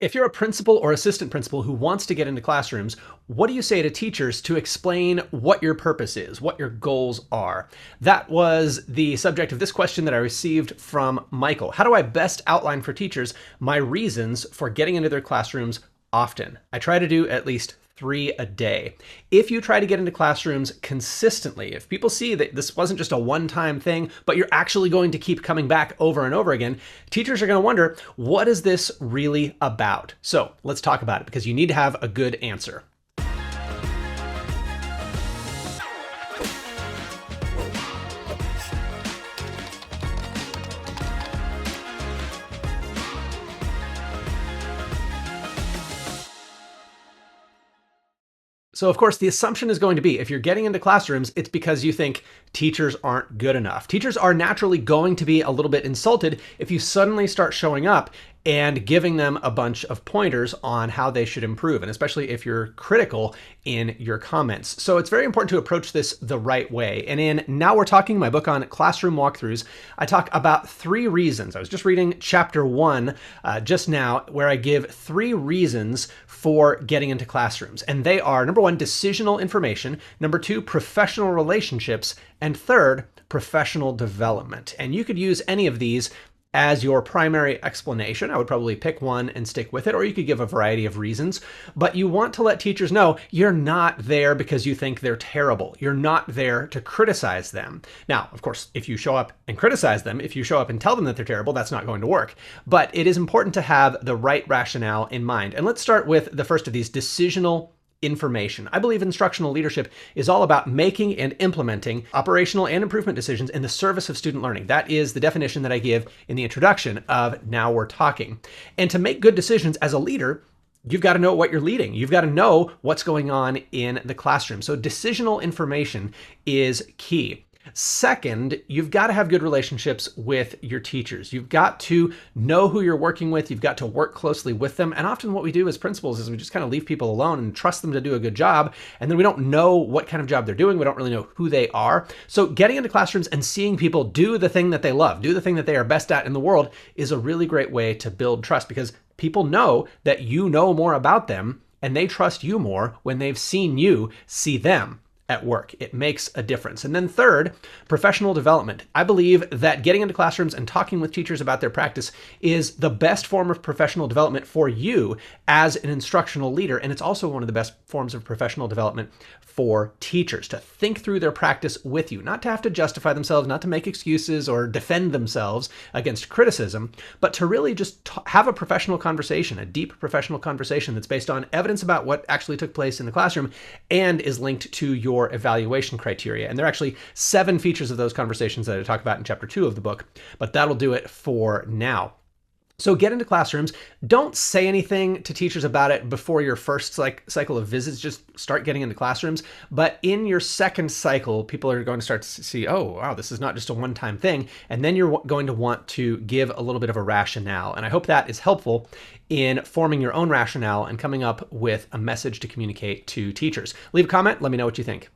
If you're a principal or assistant principal who wants to get into classrooms, what do you say to teachers to explain what your purpose is, what your goals are? That was the subject of this question that I received from Michael. How do I best outline for teachers my reasons for getting into their classrooms often? I try to do at least 3 a day. If you try to get into classrooms consistently, if people see that this wasn't just a one-time thing, but you're actually going to keep coming back over and over again, teachers are going to wonder, what is this really about? So let's talk about it, because you need to have a good answer. So of course, the assumption is going to be, if you're getting into classrooms, it's because you think teachers aren't good enough. Teachers are naturally going to be a little bit insulted if you suddenly start showing up and giving them a bunch of pointers on how they should improve, and especially if you're critical in your comments. So it's very important to approach this the right way. And in Now We're Talking, my book on classroom walkthroughs, I talk about 3 reasons. I was just reading chapter 1 just now, where I give 3 reasons for getting into classrooms. And they are, number 1, decisional information, number 2, professional relationships, and 3rd, professional development. And you could use any of these as your primary explanation. I would probably pick one and stick with it, or you could give a variety of reasons. But you want to let teachers know you're not there because you think they're terrible. You're not there to criticize them. Now, of course, if you show up and criticize them, if you show up and tell them that they're terrible, that's not going to work. But it is important to have the right rationale in mind. And let's start with the first of these, decisional information. I believe instructional leadership is all about making and implementing operational and improvement decisions in the service of student learning. That is the definition that I give in the introduction of Now We're Talking. And to make good decisions as a leader, you've got to know what you're leading. You've got to know what's going on in the classroom. So decisional information is key. Second, you've got to have good relationships with your teachers. You've got to know who you're working with. You've got to work closely with them. And often what we do as principals is we just kind of leave people alone and trust them to do a good job. And then we don't know what kind of job they're doing. We don't really know who they are. So getting into classrooms and seeing people do the thing that they love, do the thing that they are best at in the world, is a really great way to build trust, because people know that you know more about them and they trust you more when they've seen you see them at work. It makes a difference. And then 3rd, professional development. I believe that getting into classrooms and talking with teachers about their practice is the best form of professional development for you as an instructional leader. And it's also one of the best forms of professional development for teachers, to think through their practice with you, not to have to justify themselves, not to make excuses or defend themselves against criticism, but to really just have a professional conversation, a deep professional conversation that's based on evidence about what actually took place in the classroom and is linked to your evaluation criteria. And there are actually 7 features of those conversations that I talk about in chapter 2 of the book, but that'll do it for now. So get into classrooms. Don't say anything to teachers about it before your first cycle of visits. Just start getting into classrooms. But in your second cycle, people are going to start to see, oh, wow, this is not just a one-time thing. And then you're going to want to give a little bit of a rationale. And I hope that is helpful in forming your own rationale and coming up with a message to communicate to teachers. Leave a comment. Let me know what you think.